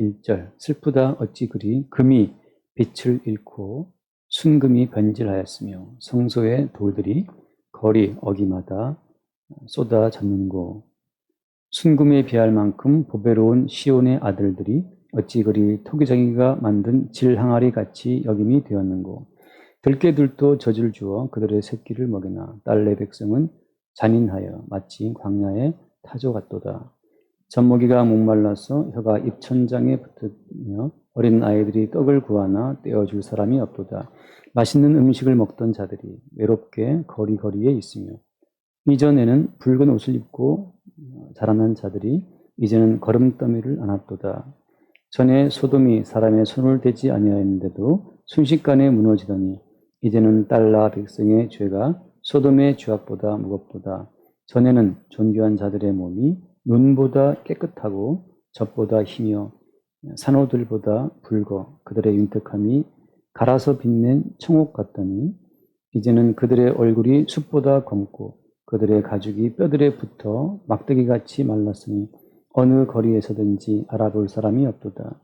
1절 슬프다 어찌 그리 금이 빛을 잃고 순금이 변질하였으며 성소의 돌들이 거리 어기마다 쏟아졌는고 순금에 비할 만큼 보배로운 시온의 아들들이 어찌 그리 토기장이가 만든 질항아리 같이 여김이 되었는고 들깨들도 젖을 주어 그들의 새끼를 먹이나 딸내 백성은 잔인하여 마치 광야의 타조 같도다. 젖먹이가 목말라서 혀가 입천장에 붙으며 어린 아이들이 떡을 구하나 떼어줄 사람이 없도다. 맛있는 음식을 먹던 자들이 외롭게 거리거리에 있으며 이전에는 붉은 옷을 입고 자라난 자들이 이제는 거름더미를 안았도다. 전에 소돔이 사람의 손을 대지 아니하였는데도 순식간에 무너지더니 이제는 딸라 백성의 죄가 소돔의 죄악보다 무겁도다. 전에는 존귀한 자들의 몸이 눈보다 깨끗하고 젖보다 희며 산호들보다 붉어 그들의 윤택함이 갈아서 빛낸 청옥 같더니 이제는 그들의 얼굴이 숯보다 검고 그들의 가죽이 뼈들에 붙어 막대기같이 말랐으니 어느 거리에서든지 알아볼 사람이 없도다.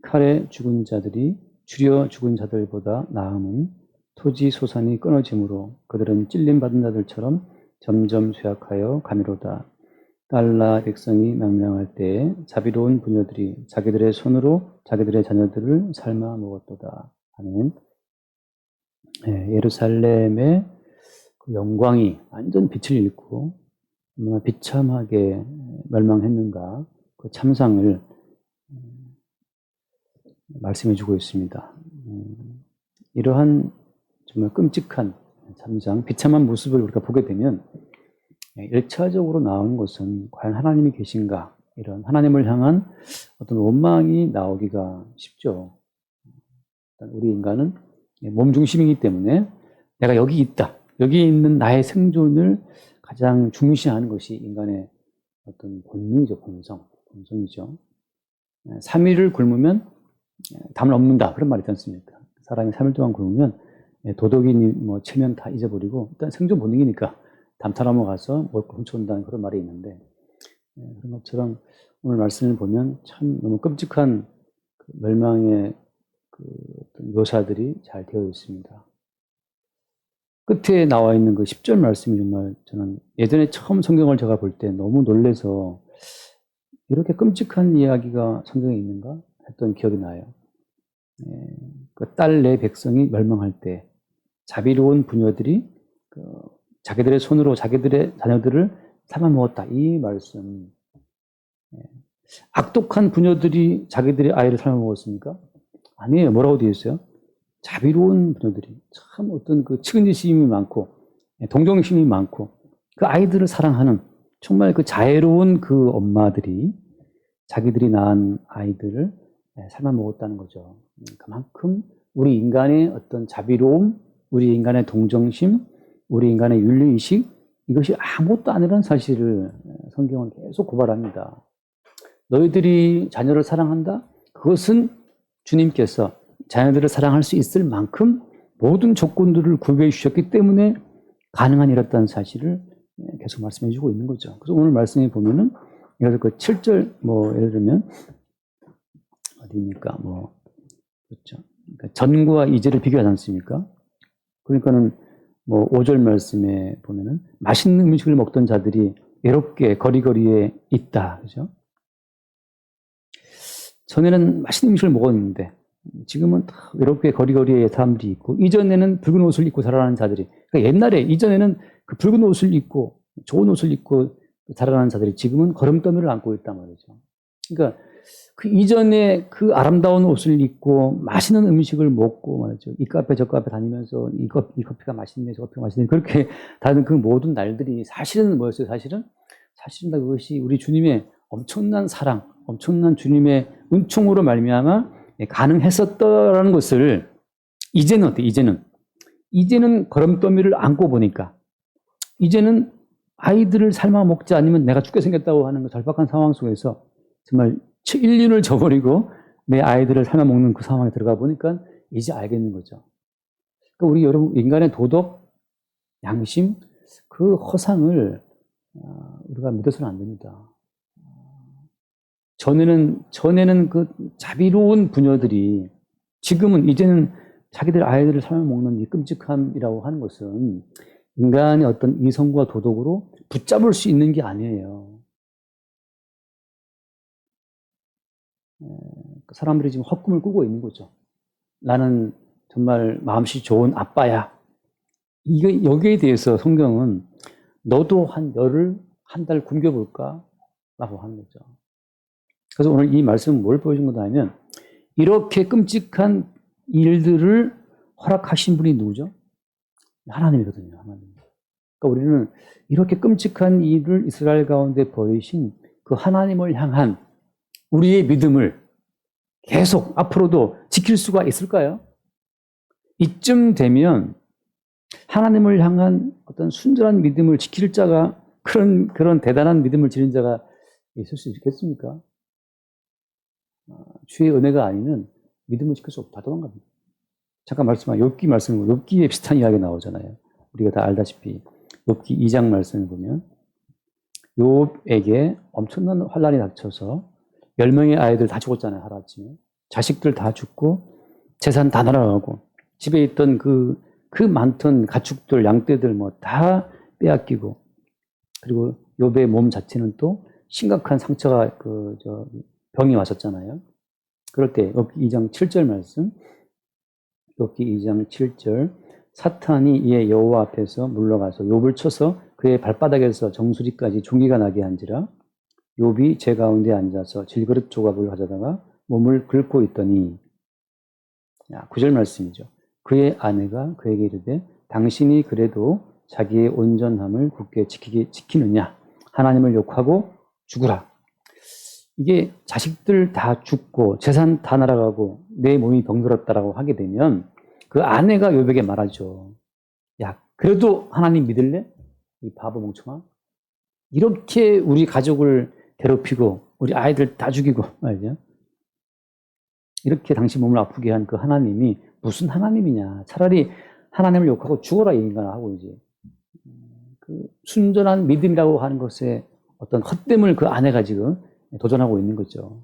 칼에 죽은 자들이 추려 죽은 자들보다 나음은 토지 소산이 끊어지므로 그들은 찔림받은 자들처럼 점점 쇠약하여 가미로다. 달라 백성이 명령할 때에 자비로운 부녀들이 자기들의 손으로 자기들의 자녀들을 삶아 먹었도다. 아멘. 예루살렘의 그 영광이 완전 빛을 잃고 얼마나 비참하게 멸망했는가 그 참상을 말씀해 주고 있습니다. 이러한 정말 끔찍한 참상, 비참한 모습을 우리가 보게 되면 1차적으로 나오는 것은 과연 하나님이 계신가 이런 하나님을 향한 어떤 원망이 나오기가 쉽죠. 우리 인간은 몸중심이기 때문에 내가 여기 있다. 여기 있는 나의 생존을 가장 중시하는 것이 인간의 어떤 본능이죠. 본성이죠. 3일을 굶으면 담을 엎는다. 그런 말이 있지 않습니까? 사람이 3일 동안 굶으면 도덕이니 뭐 체면 다 잊어버리고 일단 생존 본능이니까 담탈하러 가서 먹을 거 훔쳐온다는 그런 말이 있는데 그런 것처럼 오늘 말씀을 보면 참 너무 끔찍한 그 멸망의 그 어떤 묘사들이 잘 되어 있습니다. 끝에 나와 있는 그 10절 말씀이 정말 저는 예전에 처음 성경을 제가 볼 때 너무 놀라서 이렇게 끔찍한 이야기가 성경에 있는가 했던 기억이 나요. 그 딸 내 백성이 멸망할 때 자비로운 부녀들이 그 자기들의 손으로 자기들의 자녀들을 삼아먹었다. 이 말씀. 악독한 부녀들이 자기들의 아이를 삼아먹었습니까? 아니에요. 뭐라고 되어 있어요? 자비로운 부녀들이 참 어떤 그 측은지심이 많고 동정심이 많고 그 아이들을 사랑하는 정말 그 자애로운 그 엄마들이 자기들이 낳은 아이들을 삶아먹었다는 거죠. 그만큼 우리 인간의 어떤 자비로움, 우리 인간의 동정심, 우리 인간의 윤리의식 이것이 아무것도 아니라는 사실을 성경은 계속 고발합니다. 너희들이 자녀를 사랑한다? 그것은 주님께서 자녀들을 사랑할 수 있을 만큼 모든 조건들을 구비해 주셨기 때문에 가능한 일이었다는 사실을 계속 말씀해 주고 있는 거죠. 그래서 오늘 말씀에 보면은 예를 들어 그 7절 예를 들면 어디입니까? 그렇죠. 그러니까 전과 이제를 비교하지 않습니까? 그러니까는 5절 말씀에 보면은 맛있는 음식을 먹던 자들이 외롭게 거리거리에 있다. 그죠? 전에는 맛있는 음식을 먹었는데 지금은 다 외롭게 거리거리에 사람들이 있고 이전에는 붉은 옷을 입고 자라나는 자들이 그러니까 옛날에 이전에는 그 붉은 옷을 입고 좋은 옷을 입고 자라나는 자들이 지금은 거름더미를 안고 있단 말이죠. 그러니까 그 이전에 그 아름다운 옷을 입고 맛있는 음식을 먹고 말이죠. 이 카페 저 카페 다니면서 이 커피가 맛있네 저 커피가 맛있네 그렇게 다른 그 모든 날들이 사실은 뭐였어요? 사실은 다 그것이 우리 주님의 엄청난 사랑, 엄청난 주님의 은총으로 말미암아 가능했었다라는 것을 이제는 어때? 이제는 거름더미를 안고 보니까 이제는 아이들을 삶아 먹지 않으면 내가 죽게 생겼다고 하는 그 절박한 상황 속에서 정말 인륜을 저버리고 내 아이들을 삶아 먹는 그 상황에 들어가 보니까 이제 알겠는 거죠. 그러니까 우리 여러분 인간의 도덕, 양심 그 허상을 우리가 믿어서는 안 됩니다. 전에는 그 자비로운 부녀들이 지금은 이제는 자기들 아이들을 삶아먹는 이 끔찍함이라고 하는 것은 인간의 어떤 이성과 도덕으로 붙잡을 수 있는 게 아니에요. 사람들이 지금 헛꿈을 꾸고 있는 거죠. 나는 정말 마음씨 좋은 아빠야. 여기에 대해서 성경은 너도 한 열흘, 한 달 굶겨볼까? 라고 하는 거죠. 그래서 오늘 이 말씀은 뭘 보여준 거다 하면 이렇게 끔찍한 일들을 허락하신 분이 누구죠? 하나님이거든요. 하나님. 그러니까 우리는 이렇게 끔찍한 일을 이스라엘 가운데 벌이신 그 하나님을 향한 우리의 믿음을 계속 앞으로도 지킬 수가 있을까요? 이쯤 되면 하나님을 향한 어떤 순전한 믿음을 지킬 자가 그런 대단한 믿음을 지닌 자가 있을 수 있겠습니까? 주의 은혜가 아니면 믿음을 지킬 수 없다. 다 도망갑니다. 잠깐 욥기 말씀으로 욥기에 비슷한 이야기 나오잖아요. 우리가 다 알다시피 욥기 2장 말씀을 보면 욥에게 엄청난 환란이 닥쳐서 10명의 아이들 다 죽었잖아요. 하루아침에. 자식들 다 죽고 재산 다 날아가고 집에 있던 그 많던 가축들, 양떼들 뭐 다 빼앗기고 그리고 욥의 몸 자체는 또 심각한 상처가 병이 왔었잖아요. 그럴 때 욥기 2장 7절 말씀 욥기 2장 7절 사탄이 이에 여호와 앞에서 물러가서 욥을 쳐서 그의 발바닥에서 정수리까지 종기가 나게 한지라 욥이 제 가운데 앉아서 질그릇 조각을 가져다가 몸을 긁고 있더니 9절 말씀이죠. 그의 아내가 그에게 이르되 당신이 그래도 자기의 온전함을 굳게 지키느냐 하나님을 욕하고 죽으라. 이게 자식들 다 죽고 재산 다 날아가고 내 몸이 병들었다라고 하게 되면 그 아내가 욥에게 말하죠. 야, 그래도 하나님 믿을래? 이 바보 멍청아. 이렇게 우리 가족을 괴롭히고 우리 아이들 다 죽이고 말이죠. 이렇게 당신 몸을 아프게 한 그 하나님이 무슨 하나님이냐. 차라리 하나님을 욕하고 죽어라 이 인간아 하고 이제 그 순전한 믿음이라고 하는 것에 어떤 헛됨을 그 아내가 지금 도전하고 있는 거죠.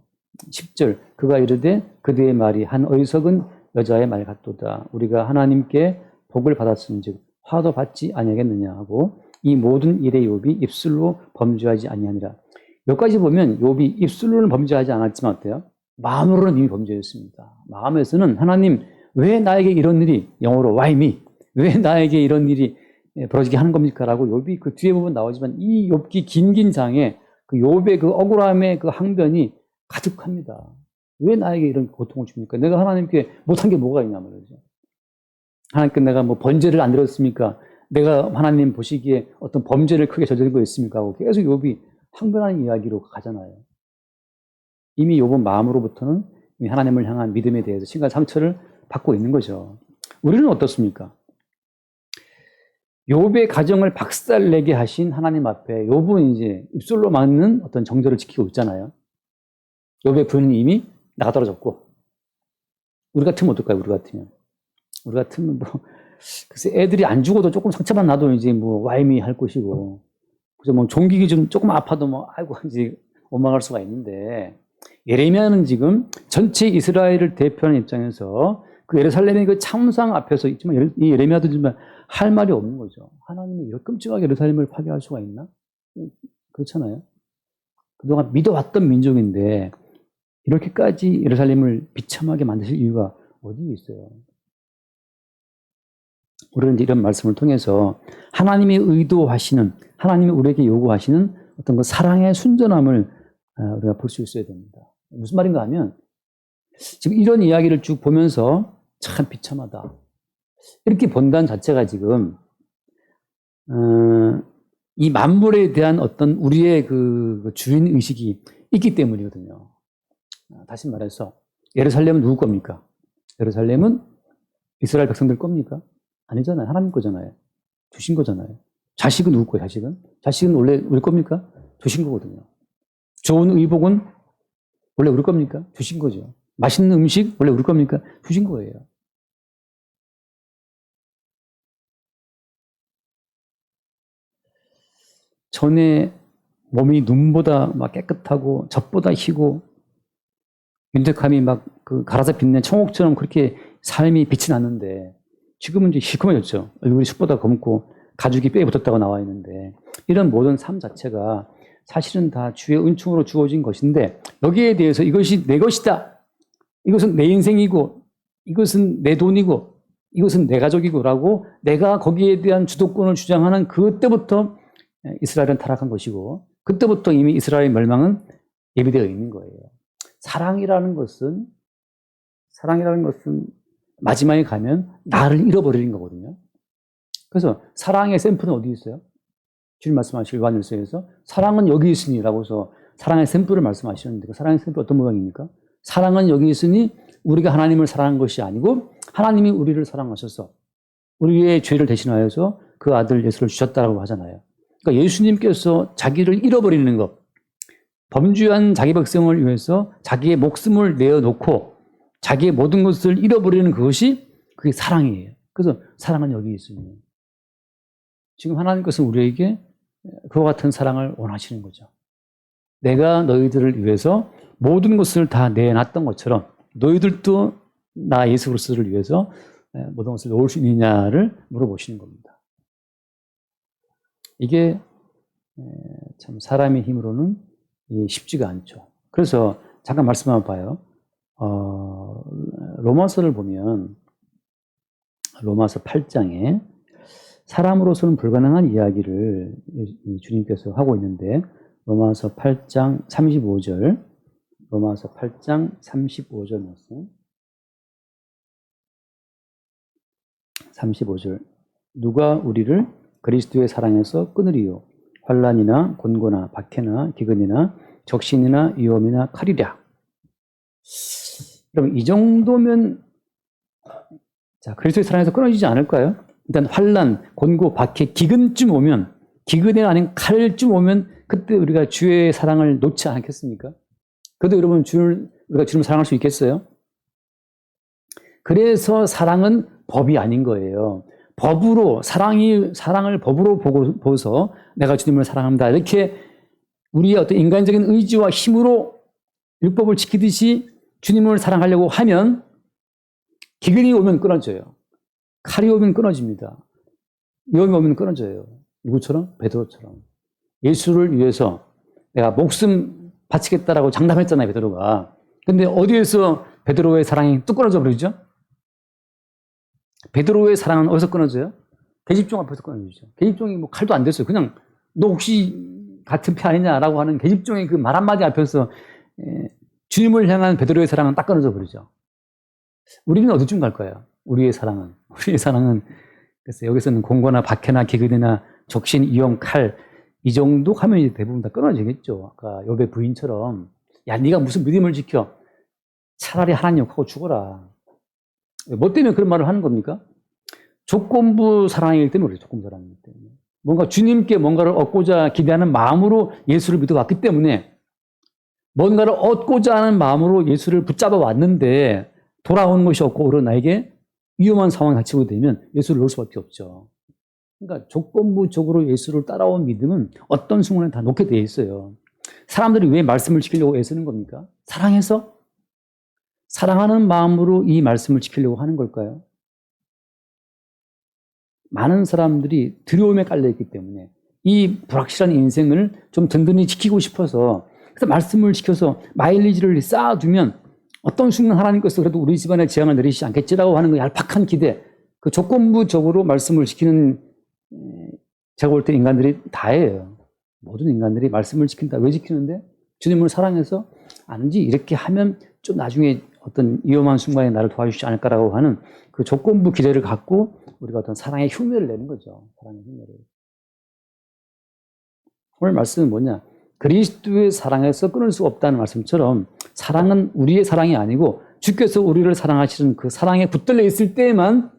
10절 그가 이르되 그대의 말이 한 어리석은 여자의 말 같도다. 우리가 하나님께 복을 받았은즉 화도 받지 아니하겠느냐 하고 이 모든 일에 욥이 입술로 범죄하지 아니하니라. 여기까지 보면 욥이 입술로는 범죄하지 않았지만 어때요? 마음으로는 이미 범죄했습니다. 마음에서는 하나님 왜 나에게 이런 일이 영어로 why me? 왜 나에게 이런 일이 벌어지게 하는 겁니까? 라고 욥이 그 뒤에 부분 나오지만 이 욥기 긴 장에 그 욥의 그 억울함의 그 항변이 가득합니다. 왜 나에게 이런 고통을 줍니까? 내가 하나님께 못한 게 뭐가 있냐 말이죠. 하나님께 내가 뭐 번제를 안 드렸습니까? 내가 하나님 보시기에 어떤 범죄를 크게 저지르고 있습니까? 하고 계속 욥이 항변하는 이야기로 가잖아요. 이미 욥은 마음으로부터는 이미 하나님을 향한 믿음에 대해서 심각한 상처를 받고 있는 거죠. 우리는 어떻습니까? 욥의 가정을 박살내게 하신 하나님 앞에 욥은 이제 입술로 막는 어떤 정절을 지키고 있잖아요. 욥의 부인은 이미 나가 떨어졌고 우리 같으면 어떨까요? 우리 같으면 뭐 글쎄 애들이 안 죽어도 조금 상처만 나도 이제 뭐 와이미 할 것이고 그래서 뭐 종기기 좀 조금 아파도 뭐 아이고 이제 원망할 수가 있는데 예레미야는 지금 전체 이스라엘을 대표하는 입장에서 그 예루살렘의 그 참상 앞에서 있지만 이 예레미야도 정말 할 말이 없는 거죠. 하나님이 이렇게 끔찍하게 예루살렘을 파괴할 수가 있나? 그렇잖아요. 그동안 믿어왔던 민족인데 이렇게까지 예루살렘을 비참하게 만드실 이유가 어디에 있어요? 우리는 이런 말씀을 통해서 하나님이 의도하시는, 하나님이 우리에게 요구하시는 어떤 그 사랑의 순전함을 우리가 볼 수 있어야 됩니다. 무슨 말인가 하면 지금 이런 이야기를 쭉 보면서 참 비참하다. 이렇게 본다는 자체가 지금 이 만물에 대한 어떤 우리의 그 주인 의식이 있기 때문이거든요. 다시 말해서 예루살렘은 누구 겁니까? 예루살렘은 이스라엘 백성들 겁니까? 아니잖아요. 하나님 거잖아요. 주신 거잖아요. 자식은 누구 거예요? 자식은 원래 우리 겁니까? 주신 거거든요. 좋은 의복은 원래 우리 겁니까? 주신 거죠. 맛있는 음식 원래 우리 겁니까? 주신 거예요. 전에 몸이 눈보다 막 깨끗하고 젖보다 희고 윤택함이 막 그 갈아서 빛낸 청옥처럼 그렇게 삶이 빛이 났는데 지금은 이제 시커매졌죠. 얼굴이 숯보다 검고 가죽이 뼈에 붙었다고 나와 있는데 이런 모든 삶 자체가 사실은 다 주의 은총으로 주어진 것인데 여기에 대해서 이것이 내 것이다. 이것은 내 인생이고 이것은 내 돈이고 이것은 내 가족이고 라고 내가 거기에 대한 주도권을 주장하는 그때부터 이스라엘은 타락한 것이고 그때부터 이미 이스라엘의 멸망은 예비되어 있는 거예요. 사랑이라는 것은 마지막에 가면 나를 잃어버리는 거거든요. 그래서 사랑의 샘플은 어디 있어요? 주님 말씀하실 요한일서에서 사랑은 여기 있으니 라고 해서 사랑의 샘플을 말씀하시는데 그 사랑의 샘플 어떤 모양입니까? 사랑은 여기 있으니 우리가 하나님을 사랑한 것이 아니고 하나님이 우리를 사랑하셔서 우리의 죄를 대신하여서 그 아들 예수를 주셨다라고 하잖아요. 그러니까 예수님께서 자기를 잃어버리는 것, 범죄한 자기 백성을 위해서 자기의 목숨을 내어놓고 자기의 모든 것을 잃어버리는 그것이 그게 사랑이에요. 그래서 사랑은 여기 있으니 지금 하나님께서 우리에게 그와 같은 사랑을 원하시는 거죠. 내가 너희들을 위해서 모든 것을 다 내놨던 것처럼 너희들도 나 예수 그리스도를 위해서 모든 것을 놓을 수 있느냐를 물어보시는 겁니다. 이게 참 사람의 힘으로는 쉽지가 않죠. 그래서 잠깐 말씀 한번 봐요. 로마서를 보면 로마서 8장에 사람으로서는 불가능한 이야기를 주님께서 하고 있는데 로마서 8장 35절 로마서 8장 35절 말씀 35절 누가 우리를 그리스도의 사랑에서 끊으리요 환난이나 곤고나 박해나 기근이나 적신이나 위험이나 칼이랴. 그럼 이 정도면 자 그리스도의 사랑에서 끊어지지 않을까요? 일단 환난, 곤고, 박해, 기근쯤 오면 기근이 아닌 칼쯤 오면 그때 우리가 주의 사랑을 놓지 않겠습니까? 그래도 여러분 우리가 주님을 사랑할 수 있겠어요? 그래서 사랑은 법이 아닌 거예요. 법으로 사랑을 법으로 보고서 내가 주님을 사랑합니다. 이렇게 우리의 어떤 인간적인 의지와 힘으로 율법을 지키듯이 주님을 사랑하려고 하면 기근이 오면 끊어져요. 칼이 오면 끊어집니다. 위험이 오면 끊어져요. 누구처럼? 베드로처럼. 예수를 위해서 내가 목숨 바치겠다라고 장담했잖아요, 베드로가. 근데 어디에서 베드로의 사랑이 뚝 끊어져 버리죠? 베드로의 사랑은 어디서 끊어져요? 계집종 앞에서 끊어지죠. 계집종이 뭐 칼도 안 됐어요. 그냥 너 혹시 같은 피 아니냐라고 하는 계집종의 그 말 한마디 앞에서 주님을 향한 베드로의 사랑은 딱 끊어져 버리죠. 우리는 어디쯤 갈까요? 우리의 사랑은 그래서 여기서는 공고나 박해나 기근이나 적신, 위험, 칼 이 정도 하면 이제 대부분 다 끊어지겠죠. 아까 욥의 부인처럼 야 네가 무슨 믿음을 지켜? 차라리 하나님 욕하고 죽어라. 뭐 때문에 그런 말을 하는 겁니까? 조건부 사랑이기 때문에 그래요. 조건부 사랑이기 때문에. 뭔가 주님께 뭔가를 얻고자 기대하는 마음으로 예수를 믿어왔기 때문에 뭔가를 얻고자 하는 마음으로 예수를 붙잡아 왔는데 돌아오는 것이 없고 오히려 나에게 위험한 상황에 닥치게 되면 예수를 놓을 수밖에 없죠. 그러니까 조건부적으로 예수를 따라온 믿음은 어떤 순간에 다 놓게 돼 있어요. 사람들이 왜 말씀을 지키려고 애쓰는 겁니까? 사랑해서? 사랑하는 마음으로 이 말씀을 지키려고 하는 걸까요? 많은 사람들이 두려움에 깔려있기 때문에 이 불확실한 인생을 좀 든든히 지키고 싶어서 그래서 말씀을 지켜서 마일리지를 쌓아두면 어떤 순간 하나님께서 그래도 우리 집안에 재앙을 내리시지 않겠지라고 하는 그 얄팍한 기대, 그 조건부적으로 말씀을 지키는 제가 볼 때 인간들이 다예요. 모든 인간들이 말씀을 지킨다. 왜 지키는데? 주님을 사랑해서 아닌지 이렇게 하면 좀 나중에 어떤 위험한 순간에 나를 도와주시지 않을까라고 하는 그 조건부 기대를 갖고 우리가 어떤 사랑의 흉내를 내는 거죠. 사랑의 흉내를. 오늘 말씀은 뭐냐? 그리스도의 사랑에서 끊을 수 없다는 말씀처럼 사랑은 우리의 사랑이 아니고 주께서 우리를 사랑하시는 그 사랑에 붙들려 있을 때에만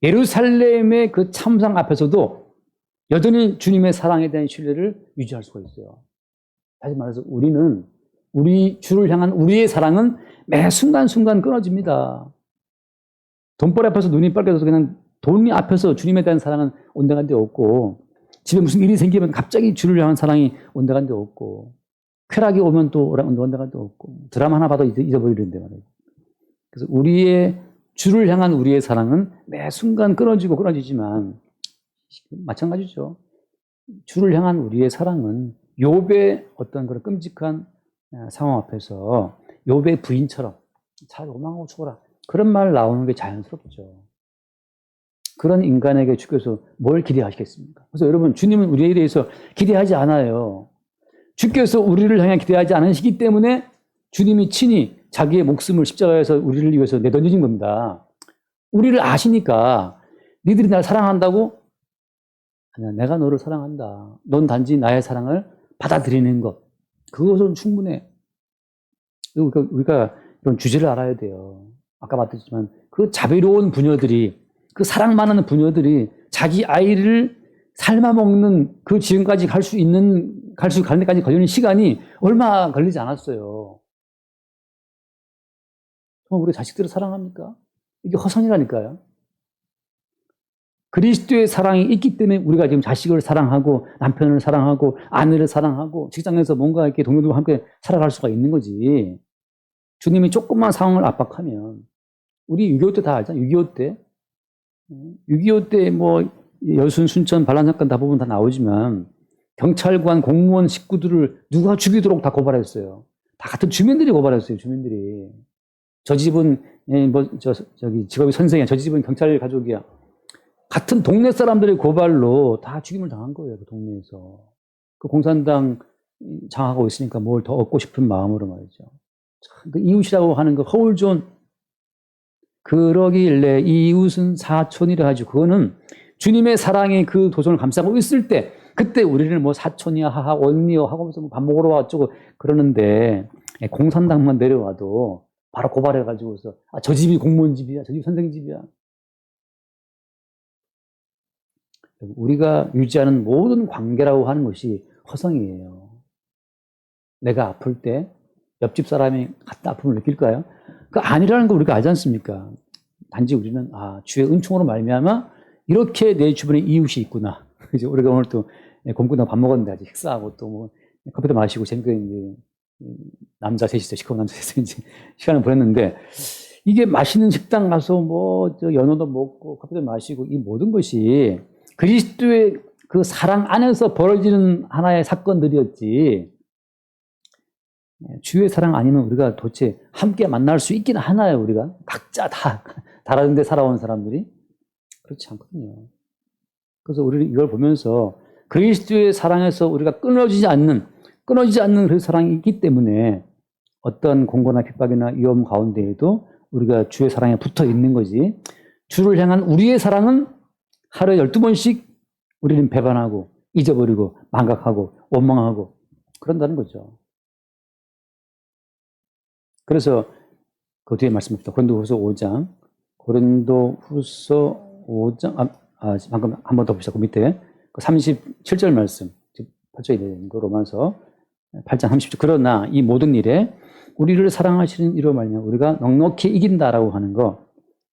예루살렘의 그 참상 앞에서도 여전히 주님의 사랑에 대한 신뢰를 유지할 수가 있어요. 다시 말해서 우리 주를 향한 우리의 사랑은 매 순간순간 끊어집니다. 돈벌이 앞에서 눈이 빨개져서 그냥 돈 앞에서 주님에 대한 사랑은 온당한 데 없고 집에 무슨 일이 생기면 갑자기 주를 향한 사랑이 온데간데 없고, 쾌락이 오면 또 온데간데 없고, 드라마 하나 봐도 잊어버리는데 말이에요. 그래서 우리의 주를 향한 우리의 사랑은 매 순간 끊어지고 끊어지지만 마찬가지죠. 주를 향한 우리의 사랑은 욥의 어떤 그런 끔찍한 상황 앞에서 욥의 부인처럼 차라리 오망하고 죽어라, 그런 말 나오는 게 자연스럽죠. 그런 인간에게 주께서 뭘 기대하시겠습니까? 그래서 여러분, 주님은 우리에 대해서 기대하지 않아요. 주께서 우리를 향해 기대하지 않으시기 때문에 주님이 친히 자기의 목숨을 십자가에서 우리를 위해서 내던지신 겁니다. 우리를 아시니까 니들이 날 사랑한다고? 아니야, 내가 너를 사랑한다. 넌 단지 나의 사랑을 받아들이는 것, 그것은 충분해. 우리가 이런 주제를 알아야 돼요. 아까 말했지만 그 자비로운 부녀들이, 그 사랑 많은 부녀들이 자기 아이를 삶아먹는 그 지금까지 가는 데까지 걸리는 시간이 얼마 걸리지 않았어요. 정말 우리 자식들을 사랑합니까? 이게 허상이라니까요. 그리스도의 사랑이 있기 때문에 우리가 지금 자식을 사랑하고 남편을 사랑하고 아내를 사랑하고 직장에서 뭔가 이렇게 동료들과 함께 살아갈 수가 있는 거지. 주님이 조금만 상황을 압박하면, 우리 6.25 때 다 알잖아요. 6.25 때. 6.25 때 뭐 여순, 순천, 반란 사건 다 보면 다 나오지만 경찰관, 공무원, 식구들을 누가 죽이도록 다 고발했어요. 다 같은 주민들이 고발했어요. 주민들이. 저 집은 직업이 선생이야, 저 집은 경찰 가족이야. 같은 동네 사람들의 고발로 다 죽임을 당한 거예요. 그 동네에서. 그 공산당 장하고 있으니까 뭘 더 얻고 싶은 마음으로 말이죠. 그 이웃이라고 하는 거 허울 좋은, 그러길래 이웃은 사촌이라 하죠. 그거는 주님의 사랑이 그 도전을 감싸고 있을 때, 그때 우리를 뭐 사촌이야 하하 언니요 하고서 밥 먹으러 와 어쩌고 그러는데, 공산당만 내려와도 바로 고발해가지고서 저 집이 공무원 집이야, 저 집 선생 집이야. 우리가 유지하는 모든 관계라고 하는 것이 허상이에요. 내가 아플 때 옆집 사람이 같은 아픔을 느낄까요? 그 아니라는 거 우리가 알지 않습니까? 단지 우리는 주의 은총으로 말미암아 이렇게 내 주변에 이웃이 있구나. 그죠? 우리가 오늘 또 곰국이랑 밥 먹었는데 아직 식사하고 또 뭐 커피도 마시고 재밌게 이제 남자 셋이서 시커먼 남자 셋이서 이제 시간을 보냈는데, 이게 맛있는 식당 가서 뭐 연어도 먹고 커피도 마시고 이 모든 것이 그리스도의 그 사랑 안에서 벌어지는 하나의 사건들이었지, 주의 사랑 아니면 우리가 도대체 함께 만날 수 있긴 하나요? 우리가 각자 다 다른 데 살아온 사람들이 그렇지 않거든요. 그래서 우리는 이걸 보면서 그리스도의 사랑에서 우리가 끊어지지 않는 그 사랑이 있기 때문에 어떤 공고나 핍박이나 위험 가운데에도 우리가 주의 사랑에 붙어 있는 거지, 주를 향한 우리의 사랑은 하루에 12번씩 우리는 배반하고 잊어버리고 망각하고 원망하고 그런다는 거죠. 그래서 그 뒤에 말씀합니다. 고린도후서 5장, 방금 한 번 더 봅시다. 그 밑에 그 37절 말씀, 8절이 되는 거, 로마서 8장 30절. 그러나 이 모든 일에 우리를 사랑하시는 이로 말미암아 우리가 넉넉히 이긴다라고 하는 거,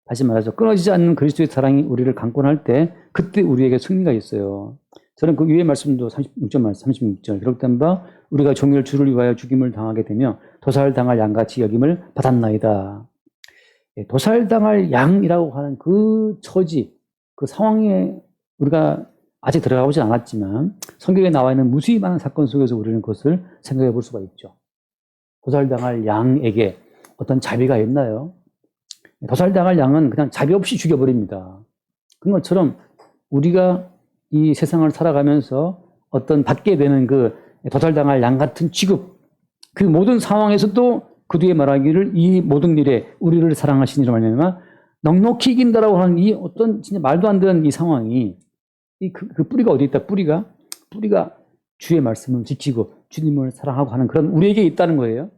다시 말해서 끊어지지 않는 그리스도의 사랑이 우리를 강권할 때 그때 우리에게 승리가 있어요. 저는 그 위의 말씀도 36절 말씀, 36절 기록된 바 우리가 종일 주를 위하여 죽임을 당하게 되며 도살당할 양같이 여김을 받았나이다. 도살당할 양이라고 하는 그 처지, 그 상황에 우리가 아직 들어가보진 않았지만 성경에 나와 있는 무수히 많은 사건 속에서 우리는 그것을 생각해 볼 수가 있죠. 도살당할 양에게 어떤 자비가 있나요? 도살당할 양은 그냥 자비 없이 죽여버립니다. 그런 것처럼 우리가 이 세상을 살아가면서 어떤 받게 되는 그 도살당할 양 같은 취급, 그 모든 상황에서도 그 뒤에 말하기를 이 모든 일에 우리를 사랑하시니라 말미암아 넉넉히 이긴다라고 하는 이 어떤 진짜 말도 안 되는 이 상황이, 그 뿌리가 어디 있다? 뿌리가 주의 말씀을 지키고 주님을 사랑하고 하는 그런 우리에게 있다는 거예요.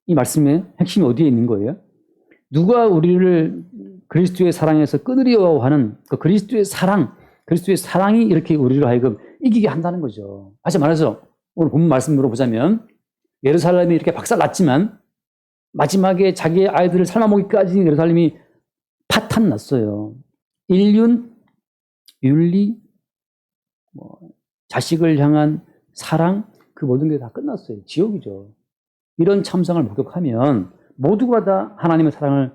이 말씀의 핵심이 어디에 있는 거예요? 누가 우리를 그리스도의 사랑에서 끊으려 하는 그 그리스도의 사랑이 이렇게 우리를 하여금 이기게 한다는 거죠. 다시 말해서 오늘 본문 말씀으로 보자면 예루살렘이 이렇게 박살났지만 마지막에 자기의 아이들을 삶아먹기까지 예루살렘이 파탄났어요. 인륜, 윤리, 뭐 자식을 향한 사랑, 그 모든 게 다 끝났어요. 지옥이죠. 이런 참상을 목격하면 모두가 다 하나님의 사랑을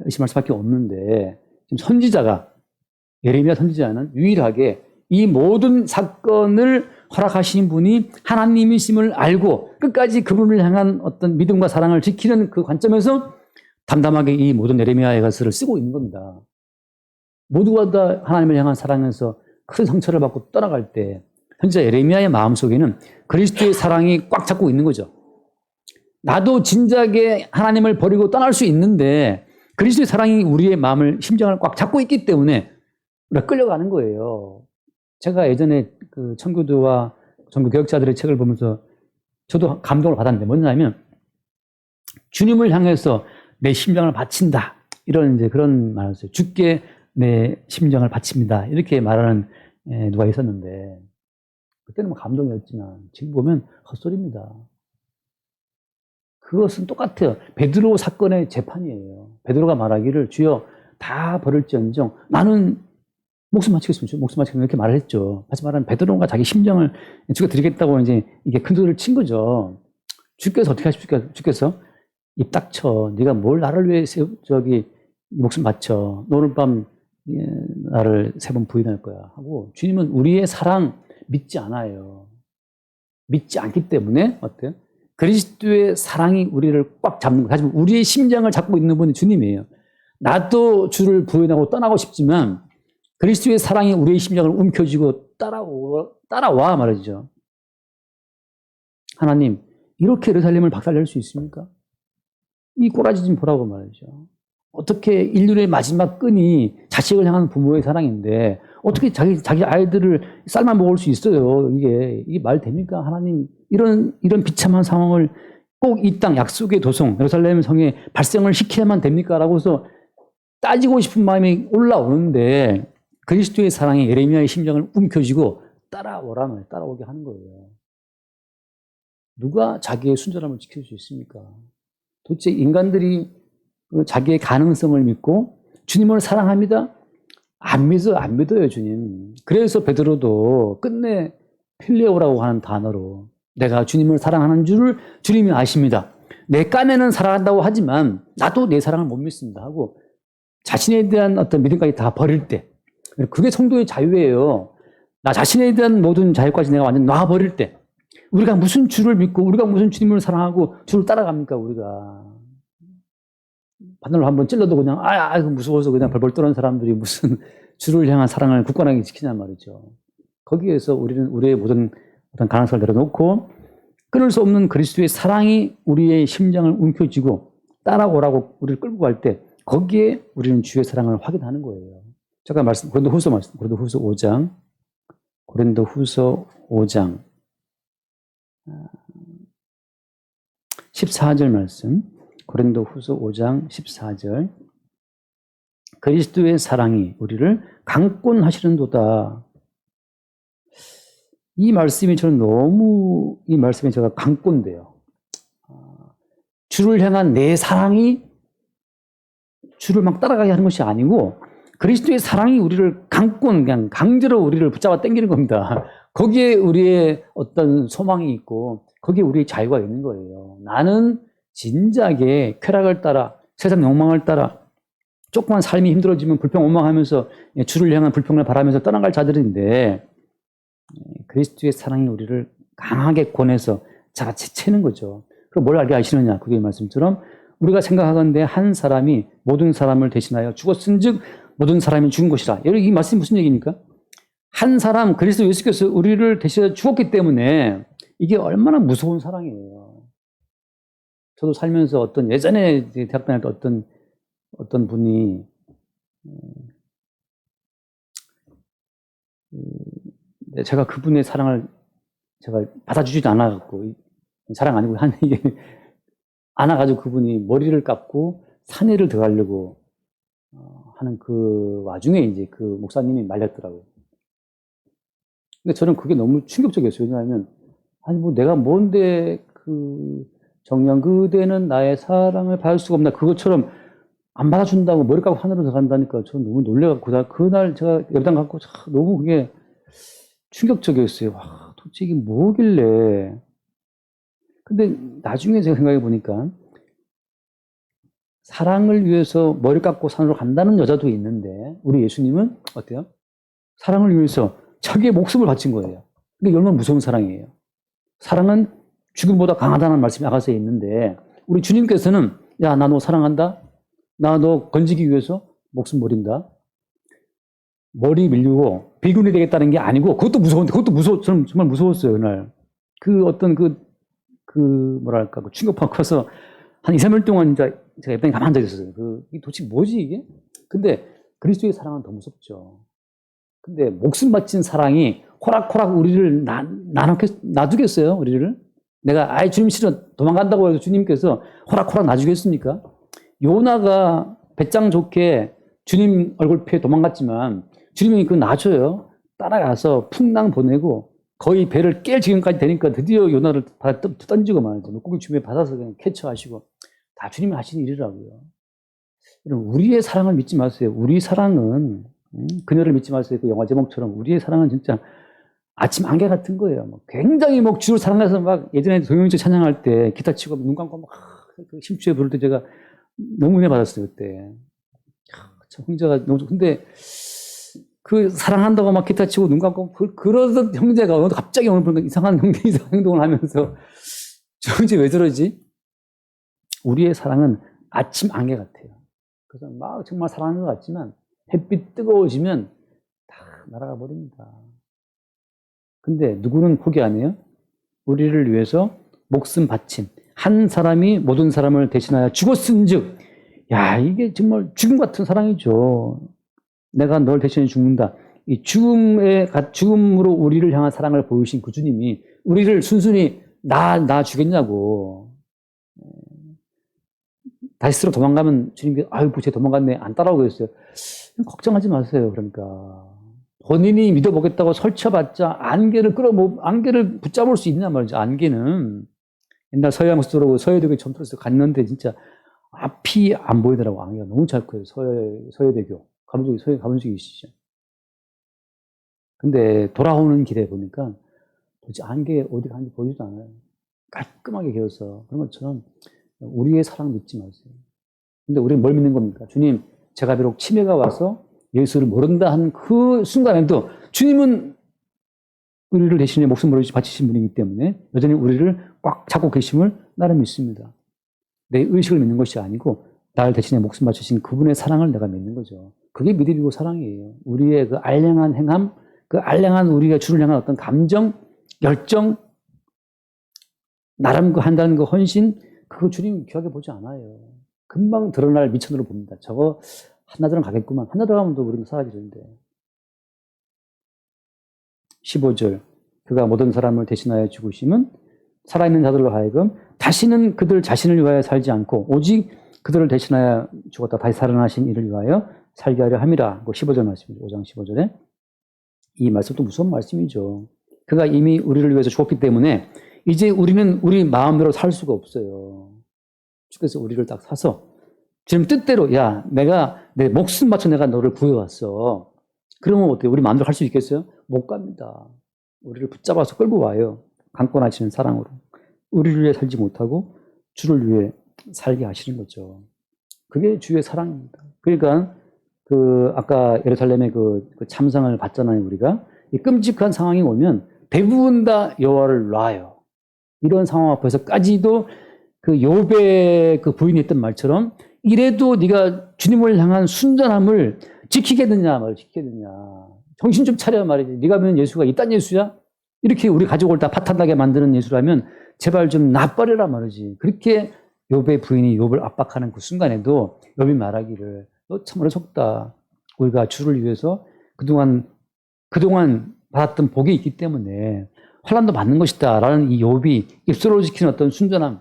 의심할 수밖에 없는데, 지금 선지자가, 예레미야 선지자는 유일하게 이 모든 사건을 허락하신 분이 하나님이심을 알고 끝까지 그분을 향한 어떤 믿음과 사랑을 지키는 그 관점에서 담담하게 이 모든 예레미야의 가설을 쓰고 있는 겁니다. 모두가 다 하나님을 향한 사랑에서 큰 상처를 받고 떠나갈 때 현재 예레미야의 마음속에는 그리스도의 사랑이 꽉 잡고 있는 거죠. 나도 진작에 하나님을 버리고 떠날 수 있는데 그리스도의 사랑이 우리의 마음을, 심장을 꽉 잡고 있기 때문에 우리가 끌려가는 거예요. 제가 예전에 그 청교도와 전교 개혁자들의 책을 보면서 저도 감동을 받았는데, 뭐냐면 주님을 향해서 내 심장을 바친다, 이런 이제 그런 말을 했어요. 주께 내 심장을 바칩니다, 이렇게 말하는 누가 있었는데, 그때는 뭐 감동이었지만 지금 보면 헛소리입니다. 그것은 똑같아요. 베드로 사건의 재판이에요. 베드로가 말하기를 주여 다 버릴지언정 나는 목숨 바치겠습니다. 목숨 바치겠습니다. 이렇게 말을 했죠. 다시 말하면 베드로가 자기 심장을 죽여드리겠다고 이제 이게 큰 소리를 친 거죠. 주께서 어떻게 하십니까? 주께서 입 닥쳐. 네가 뭘 나를 위해 목숨 바쳐. 오늘 밤 나를 3번 부인할 거야 하고, 주님은 우리의 사랑 믿지 않아요. 믿지 않기 때문에 어때요? 그리스도의 사랑이 우리를 꽉 잡는 거. 하지만 우리의 심장을 잡고 있는 분이 주님이에요. 나도 주를 부인하고 떠나고 싶지만 그리스도의 사랑이 우리의 심장을 움켜쥐고 따라와 말이죠. 하나님, 이렇게 예루살렘을 박살낼 수 있습니까? 이 꼬라지 좀 보라고 말이죠. 어떻게 인류의 마지막 끈이 자식을 향한 부모의 사랑인데 어떻게 자기 아이들을 쌀만 먹을 수 있어요? 이게 말 됩니까? 하나님, 이런 비참한 상황을 꼭 이 땅 약속의 도성 예루살렘 성에 발생을 시켜야만 됩니까? 라고 해서 따지고 싶은 마음이 올라오는데 그리스도의 사랑이 예레미야의 심장을 움켜쥐고 따라오게 하는 거예요. 누가 자기의 순전함을 지킬 수 있습니까? 도대체 인간들이 자기의 가능성을 믿고 주님을 사랑합니다? 안 믿어요, 주님. 그래서 베드로도 끝내 필레오라고 하는 단어로 내가 주님을 사랑하는 줄을 주님이 아십니다. 내 깐에는 사랑한다고 하지만 나도 내 사랑을 못 믿습니다 하고 자신에 대한 어떤 믿음까지 다 버릴 때, 그게 성도의 자유예요. 나 자신에 대한 모든 자유까지 내가 완전 놔버릴 때, 우리가 무슨 주를 믿고 우리가 무슨 주님을 사랑하고 주를 따라갑니까? 우리가 바늘로 한번 찔러도 그냥 무서워서 그냥 벌벌 떠는 사람들이 무슨 주를 향한 사랑을 굳건하게 지키냔 말이죠. 거기에서 우리는 우리의 모든 어떤 가능성을 내려놓고 끊을 수 없는 그리스도의 사랑이 우리의 심장을 움켜쥐고 따라오라고 우리를 끌고 갈 때 거기에 우리는 주의 사랑을 확인하는 거예요. 잠깐 고린도후서 5장 14절 말씀. 고린도후서 5장 14절. 그리스도의 사랑이 우리를 강권하시는도다. 이 말씀이 저는 너무, 이 말씀에 제가 강권돼요. 주를 향한 내 사랑이 주를 막 따라가게 하는 것이 아니고 그리스도의 사랑이 우리를 그냥 강제로 우리를 붙잡아 당기는 겁니다. 거기에 우리의 어떤 소망이 있고 거기에 우리의 자유가 있는 거예요. 나는 진작에 쾌락을 따라 세상 욕망을 따라 조그만 삶이 힘들어지면 불평 원망하면서 주를 향한 불평을 바라면서 떠나갈 자들인데 그리스도의 사랑이 우리를 강하게 권해서 채는 거죠. 그럼 뭘 알게 하시느냐? 그게 말씀처럼 우리가 생각하건대 한 사람이 모든 사람을 대신하여 죽었은즉 모든 사람이 죽은 것이라. 이 말씀이 무슨 얘기입니까? 한 사람, 그리스도 예수께서 우리를 대신해 죽었기 때문에 이게 얼마나 무서운 사랑이에요. 저도 살면서 예전에 대학 다닐 때 어떤 분이 제가 그분의 사랑을 제가 받아주지도 않아갖고, 사랑 아니고 이게 안아가지고 그분이 머리를 깎고 산에를 들어가려고 하는 그 와중에 이제 그 목사님이 말렸더라고요. 근데 저는 그게 너무 충격적이었어요. 왜냐하면 내가 뭔데 정녕 그대는 나의 사랑을 받을 수가 없나, 그것처럼 안 받아준다고 머리 깎고 하늘로 들어간다니까 저는 너무 놀래갖고 그날 제가 예배당 갖고 너무 그게 충격적이었어요. 와, 도대체 이게 뭐길래. 근데 나중에 제가 생각해 보니까 사랑을 위해서 머리 깎고 산으로 간다는 여자도 있는데 우리 예수님은 어때요? 사랑을 위해서 자기의 목숨을 바친 거예요. 이게 얼마나 무서운 사랑이에요. 사랑은 죽음보다 강하다는 말씀이 아가서에 있는데 우리 주님께서는 야, 나 너 사랑한다. 나 너 건지기 위해서 목숨 버린다. 머리 밀리고 비군이 되겠다는 게 아니고 그것도 무서운데 저는 정말 무서웠어요, 그날. 그 어떤 뭐랄까, 그 충격받고 커서 한 2, 3일 동안 진짜 제가 옆에 가만히 앉아 있었어요. 이게 도대체 뭐지, 이게? 근데 그리스도의 사랑은 더 무섭죠. 근데 목숨 바친 사랑이 호락호락 우리를 놔두겠어요, 우리를? 내가, 아이, 주님 싫어. 도망간다고 해서 주님께서 호락호락 놔주겠습니까? 요나가 배짱 좋게 주님 얼굴 피해 도망갔지만 주님이 그거 놔줘요. 따라가서 풍랑 보내고 거의 배를 깰 지경까지 되니까 드디어 요나를 바다 던지고 말이죠. 물고기 주변에 받아서 그냥 캐쳐하시고 다 주님이 하시는 일이라고요. 여러분, 우리의 사랑을 믿지 마세요. 우리 사랑은 그녀를 믿지 마세요. 그 영화 제목처럼 우리의 사랑은 진짜 아침 안개 같은 거예요. 굉장히 주를 사랑해서 예전에 동영주 찬양할 때 기타 치고 눈 감고 심취해 부를 때 제가 너무 은혜 받았어요, 그때. 참 형제가 너무 근데 그 사랑한다고 막 기타 치고 눈 감고 그러던 형제가 오늘 갑자기 오늘 보니까 이상한 행동을 하면서 저 형제 왜 저러지? 우리의 사랑은 아침 안개 같아요. 그래서 막 정말 사랑하는 것 같지만 햇빛 뜨거워지면 다 날아가 버립니다. 근데 누구는 포기 안 해요? 우리를 위해서 목숨 바친 한 사람이 모든 사람을 대신하여 죽었은즉, 야, 이게 정말 죽음 같은 사랑이죠. 내가 널 대신해 죽는다. 이 죽음으로 우리를 향한 사랑을 보이신 그 주님이 우리를 순순히 나 죽였냐고. 다시스로 도망가면 주님께서 아이고 쟤 도망갔네 안 따라오겠어요. 걱정하지 마세요. 그러니까 본인이 믿어보겠다고 설쳐봤자 안개를 붙잡을 수 있냐 말이죠. 안개는 옛날 서해안국수로 서해대교에 처음 들어서 갔는데 진짜 앞이 안 보이더라고. 안개가 너무 작고요. 서해대교 가본 적이 있으시죠? 근데 돌아오는 길에 보니까 도대체 안개 어디 가는지 보이지도 않아요. 깔끔하게 개어서 그런 것처럼 우리의 사랑 믿지 마세요. 근데 우리는 뭘 믿는 겁니까? 주님, 제가 비록 치매가 와서 예수를 모른다 한 그 순간에도 주님은 우리를 대신에 목숨을 바치신 분이기 때문에 여전히 우리를 꽉 잡고 계심을 나는 믿습니다. 내 의식을 믿는 것이 아니고 나를 대신에 목숨 바치신 그분의 사랑을 내가 믿는 거죠. 그게 믿음이고 사랑이에요. 우리의 그 알량한 행함, 그 알량한 우리가 주를 향한 어떤 감정, 열정, 나름 한다는 그 헌신, 그거 주님 귀하게 보지 않아요. 금방 드러날 미천으로 봅니다. 저거 한나들은 가겠구만. 한나들 가면 또 우리는 사라지는데. 15절. 그가 모든 사람을 대신하여 죽으심은 살아있는 자들로 하여금 다시는 그들 자신을 위하여 살지 않고 오직 그들을 대신하여 죽었다 다시 살아나신 이를 위하여 살게 하려 함이라. 15절 말씀이죠. 5장 15절에. 이 말씀도 무서운 말씀이죠. 그가 이미 우리를 위해서 죽었기 때문에 이제 우리는 우리 마음대로 살 수가 없어요. 주께서 우리를 딱 사서 지금 뜻대로 야 내가 내 목숨 바쳐 내가 너를 구해왔어. 그러면 어때요? 우리 마음대로 할 수 있겠어요? 못 갑니다. 우리를 붙잡아서 끌고 와요. 강권하시는 사랑으로. 우리를 위해 살지 못하고 주를 위해 살게 하시는 거죠. 그게 주의 사랑입니다. 그러니까 아까 예루살렘의 그 참상을 봤잖아요, 우리가. 이 끔찍한 상황이 오면 대부분 다 여호와를 놔요. 이런 상황 앞에서까지도 그 욥의 그 부인이 했던 말처럼 이래도 네가 주님을 향한 순전함을 지키겠느냐 말을 지키겠느냐. 정신 좀 차려 말이지. 네가 믿는 예수가 이딴 예수야? 이렇게 우리 가족을 다 파탄나게 만드는 예수라면 제발 좀 놔버려라 말이지. 그렇게 욥의 부인이 욥을 압박하는 그 순간에도 욥이 말하기를 너 참 어리석다. 우리가 주를 위해서 그동안 받았던 복이 있기 때문에 환난도 받는 것이다. 라는 이 욥이 입술로 지키는 어떤 순전함.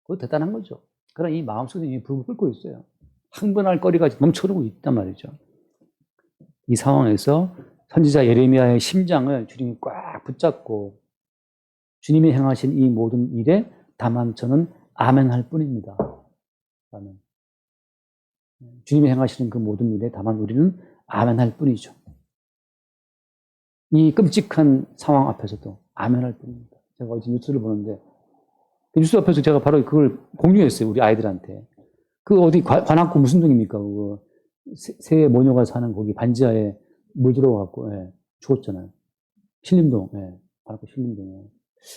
그거 대단한 거죠. 그러나 이 마음속에 이미 불을 끓고 있어요. 흥분할 거리가 넘쳐흐르고 있단 말이죠. 이 상황에서 선지자 예레미야의 심장을 주님이 꽉 붙잡고 주님이 행하신 이 모든 일에 다만 저는 아멘할 뿐입니다. 아멘. 주님이 행하시는 그 모든 일에 다만 우리는 아멘할 뿐이죠. 이 끔찍한 상황 앞에서도 아멘할 뿐입니다. 제가 어제 뉴스를 보는데 뉴스 앞에서 제가 바로 그걸 공유했어요. 우리 아이들한테. 그 어디 관악구 무슨 동입니까? 그거 새 모녀가 사는 거기 반지하에 물 들어가고 예, 죽었잖아요. 신림동, 예, 관악구 신림동에.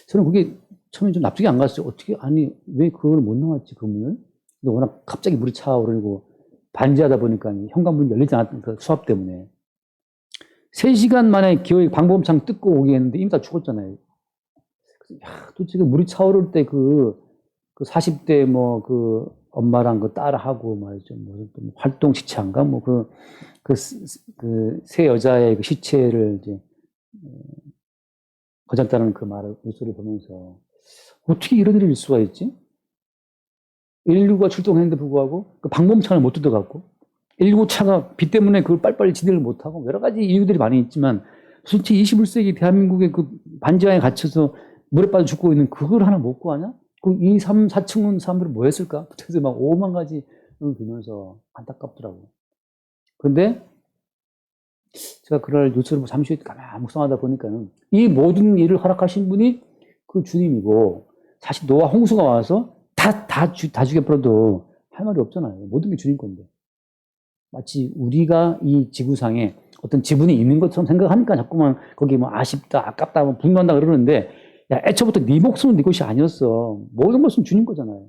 저는 그게 처음에 좀 납득이 안 갔어요. 어떻게 아니 왜 그걸 못 나왔지 그 문을? 근데 워낙 갑자기 물이 차오르고 반지하다 보니까 현관문이 열리지 않았던 그 수압 때문에 3시간 만에 기어이 방범창 뜯고 오게 했는데 이미 다 죽었잖아요. 야, 도대체 그 물이 차오를 때 그 40대 뭐 그 엄마랑 그 딸하고 말이죠. 무슨 또 활동 시체인가 뭐 그 세 여자의 그 시체를 이제 거졌다는 그 말을 뉴스를 보면서 어떻게 이런 일이 있을 수가 있지? 119가 출동했는데 불구하고 그 방범창을 못 뜯어갖고 119차가 비 때문에 그걸 빨리빨리 진행을 못하고 여러 가지 이유들이 많이 있지만 도대체 21세기 대한민국의 그 반지하에 갇혀서 물에 빠져 죽고 있는 그걸 하나 못 구하냐? 그 2, 3, 4층은 사람들은 뭐 했을까? 그래서 막 5만 가지 들면서 안타깝더라고요. 그런데 제가 그날 뉴스를 잠시 가만히 묵상하다 보니까는 이 모든 일을 허락하신 분이 그 주님이고 사실 노아 홍수가 와서 다 죽여버려도 할 말이 없잖아요. 모든 게 주님 건데. 마치 우리가 이 지구상에 어떤 지분이 있는 것처럼 생각하니까 자꾸만 거기 뭐 아쉽다, 아깝다, 뭐 분노한다 그러는데 야, 애초부터 네 목숨은 네 것이 아니었어. 모든 것은 주님 거잖아요.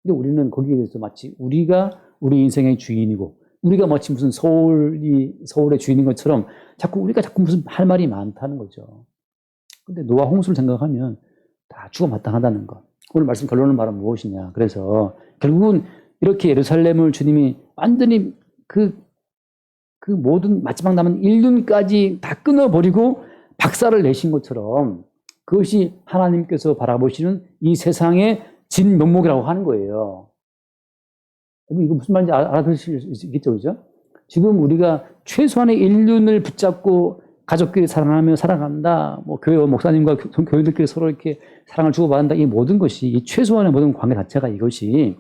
근데 우리는 거기에 대해서 마치 우리가 우리 인생의 주인이고 우리가 마치 무슨 서울의 주인인 것처럼 우리가 자꾸 무슨 할 말이 많다는 거죠. 근데 노아 홍수를 생각하면 다 죽어 마땅하다는 것. 오늘 말씀 결론은 바로 무엇이냐. 그래서 결국은 이렇게 예루살렘을 주님이 완전히 그 모든 마지막 남은 인륜까지 다 끊어버리고 박살을 내신 것처럼 그것이 하나님께서 바라보시는 이 세상의 진면목이라고 하는 거예요. 이거 무슨 말인지 알아들으실 수 있겠죠, 그죠? 지금 우리가 최소한의 인륜을 붙잡고 가족끼리 사랑하며 살아간다, 뭐 교회 목사님과 교회들끼리 서로 이렇게 사랑을 주고받는다, 이 모든 것이, 이 최소한의 모든 관계 자체가 이것이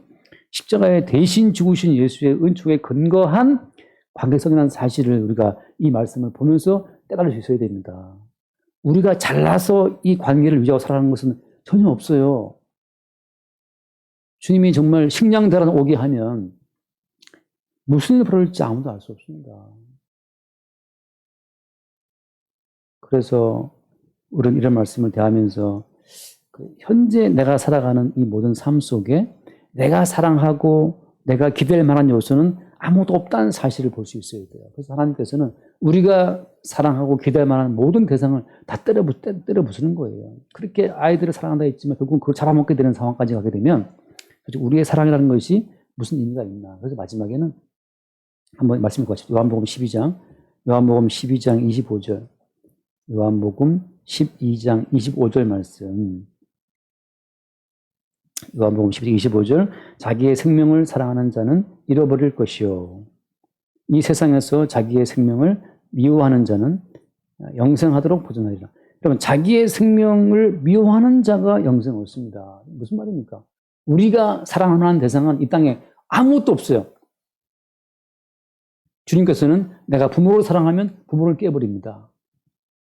십자가에 대신 죽으신 예수의 은총에 근거한 관계성이라는 사실을 우리가 이 말씀을 보면서 깨달을 수 있어야 됩니다. 우리가 잘나서 이 관계를 유지하고 살아가는 것은 전혀 없어요. 주님이 정말 식량대란 오게 하면 무슨 일이 벌어질지 아무도 알 수 없습니다. 그래서 우리는 이런 말씀을 대하면서 현재 내가 살아가는 이 모든 삶 속에 내가 사랑하고 내가 기댈 만한 요소는 아무도 없다는 사실을 볼 수 있어야 돼요. 그래서 하나님께서는 우리가 사랑하고 기댈 만한 모든 대상을 다 때려 부수는 거예요. 그렇게 아이들을 사랑한다 했지만 결국은 그걸 잡아먹게 되는 상황까지 가게 되면 우리의 사랑이라는 것이 무슨 의미가 있나. 그래서 마지막에는 한번 말씀을 보시죠. 요한복음 12장 25절. 요한복음 12장 25절 말씀. 요한복음 12장 25절. 자기의 생명을 사랑하는 자는 잃어버릴 것이요. 이 세상에서 자기의 생명을 미워하는 자는 영생하도록 보존하리라. 그러면 자기의 생명을 미워하는 자가 영생을 얻습니다. 무슨 말입니까? 우리가 사랑하는 대상은 이 땅에 아무것도 없어요. 주님께서는 내가 부모를 사랑하면 부모를 깨버립니다.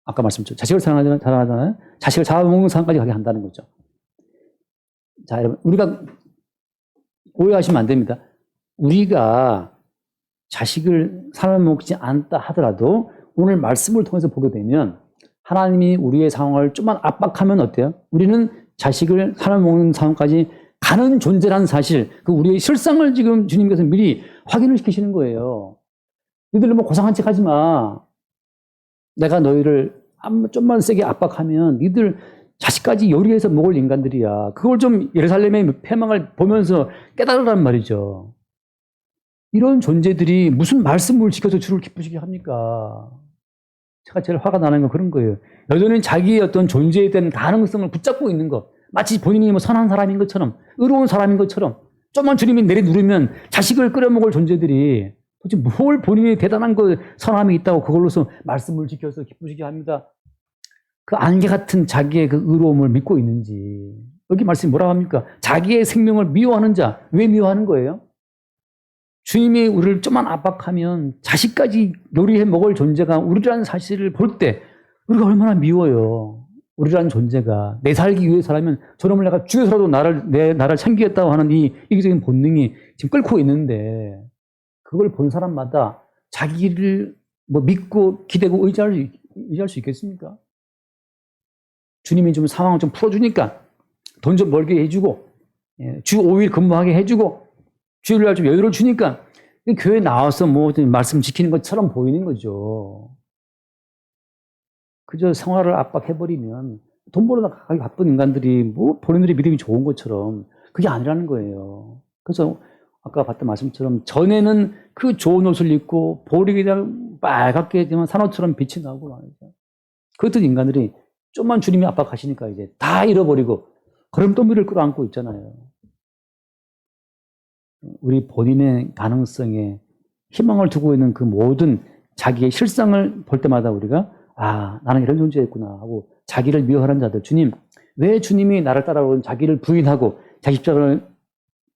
아까 말씀드렸죠. 자식을 사랑하잖아요. 자식을 잡아먹는 상황까지 가게 한다는 거죠. 자, 여러분, 우리가 오해하시면 안 됩니다. 우리가 자식을 살아먹지 않다 하더라도 오늘 말씀을 통해서 보게 되면 하나님이 우리의 상황을 좀만 압박하면 어때요? 우리는 자식을 살아먹는 상황까지 가는 존재라는 사실, 그 우리의 실상을 지금 주님께서 미리 확인을 시키시는 거예요. 너희들 뭐 고상한 척 하지 마. 내가 너희를 좀만 세게 압박하면 너희들 자식까지 요리해서 먹을 인간들이야. 그걸 좀 예루살렘의 패망을 보면서 깨달으란 말이죠. 이런 존재들이 무슨 말씀을 지켜서 주를 기쁘시게 합니까? 제가 제일 화가 나는 건 그런 거예요. 여전히 자기의 어떤 존재에 대한 가능성을 붙잡고 있는 것. 마치 본인이 뭐 선한 사람인 것처럼, 의로운 사람인 것처럼, 좀만 주님이 내려누르면 자식을 끓여먹을 존재들이 도대체 뭘 본인이 대단한 거 선함이 있다고 그걸로서 말씀을 지켜서 기쁘시게 합니다. 그 안개 같은 자기의 그 의로움을 믿고 있는지. 여기 말씀이 뭐라고 합니까? 자기의 생명을 미워하는 자. 왜 미워하는 거예요? 주님이 우리를 좀만 압박하면 자식까지 요리해 먹을 존재가 우리라는 사실을 볼 때 우리가 얼마나 미워요. 우리라는 존재가 내 살기 위해서라면 저놈을 내가 죽여서라도 내 나를 챙기겠다고 하는 이 이기적인 본능이 지금 끓고 있는데 그걸 본 사람마다 자기를 뭐 믿고 기대고 의지할 수 있겠습니까? 주님이 좀 상황을 좀 풀어주니까 돈 좀 벌게 해주고 주 5일 근무하게 해주고 주일날 좀 여유를 주니까 교회 나와서 뭐 말씀 지키는 것처럼 보이는 거죠. 그저 생활을 압박해버리면 돈 벌어 나가기 바쁜 인간들이 뭐 본인들의 믿음이 좋은 것처럼 그게 아니라는 거예요. 그래서 아까 봤던 말씀처럼 전에는 그 좋은 옷을 입고 볼이 그냥 빨갛게 되면 산호처럼 빛이 나고 말이죠. 그랬던 인간들이 좀만 주님이 압박하시니까 이제 다 잃어버리고 걸음더미를 끌어안고 있잖아요. 우리 본인의 가능성에 희망을 두고 있는 그 모든 자기의 실상을 볼 때마다 우리가 나는 이런 존재였구나 하고 자기를 미워하는 자들, 주님, 왜 주님이 나를 따라오는 자기를 부인하고 자기 십자가를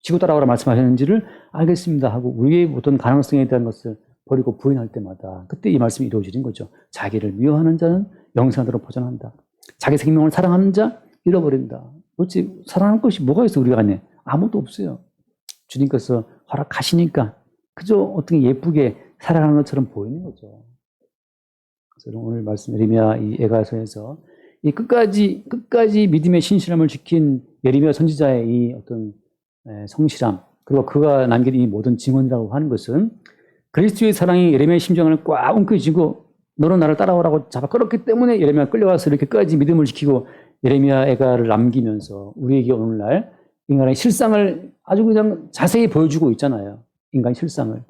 지고 따라오라 말씀하셨는지를 알겠습니다 하고 우리의 모든 가능성에 대한 것을 버리고 부인할 때마다 그때 이 말씀이 이루어지는 거죠. 자기를 미워하는 자는 영생하도록 포장한다. 자기 생명을 사랑하는 자 잃어버린다. 도대체 사랑하는 것이 뭐가 있어 우리 안에? 아무것도 없어요. 주님께서 허락하시니까 그저 어떻게 예쁘게 살아가는 것처럼 보이는 거죠. 그래서 오늘 말씀 예레미야 이 에가서에서 이 끝까지 믿음의 신실함을 지킨 예레미야 선지자의 이 어떤 성실함 그리고 그가 남긴 이 모든 증언이라고 하는 것은 그리스도의 사랑이 예레미야의 심정을 꽉 움켜쥐고 너는 나를 따라오라고 잡아 끌었기 때문에 예레미야가 끌려와서 이렇게까지 믿음을 지키고 예레미야 에가를 남기면서 우리에게 오늘날 인간의 실상을 아주 그냥 자세히 보여주고 있잖아요. 인간의 실상을.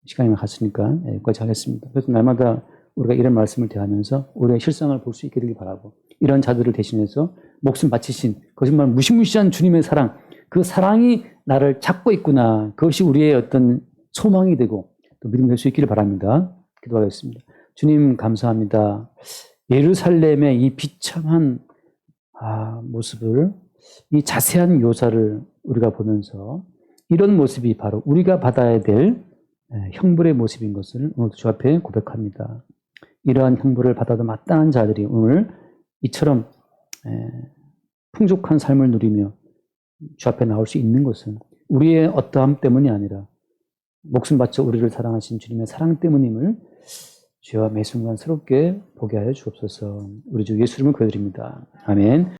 시간이 갔으니까 여기까지 하겠습니다. 그래서 날마다 우리가 이런 말씀을 대하면서 우리의 실상을 볼 수 있게 되길 바라고 이런 자들을 대신해서 목숨 바치신 거짓말 무시무시한 주님의 사랑 그 사랑이 나를 찾고 있구나. 그것이 우리의 어떤 소망이 되고 또 믿음이 될 수 있기를 바랍니다. 기도하겠습니다. 주님 감사합니다. 예루살렘의 이 비참한 모습을 이 자세한 묘사를 우리가 보면서 이런 모습이 바로 우리가 받아야 될 형벌의 모습인 것을 오늘 주 앞에 고백합니다. 이러한 형벌을 받아도 마땅한 자들이 오늘 이처럼 풍족한 삶을 누리며 주 앞에 나올 수 있는 것은 우리의 어떠함 때문이 아니라 목숨 바쳐 우리를 사랑하신 주님의 사랑 때문임을 주여 매 순간 새롭게 보게 하여 주옵소서. 우리 주 예수 이름을 기도드립니다. 아멘.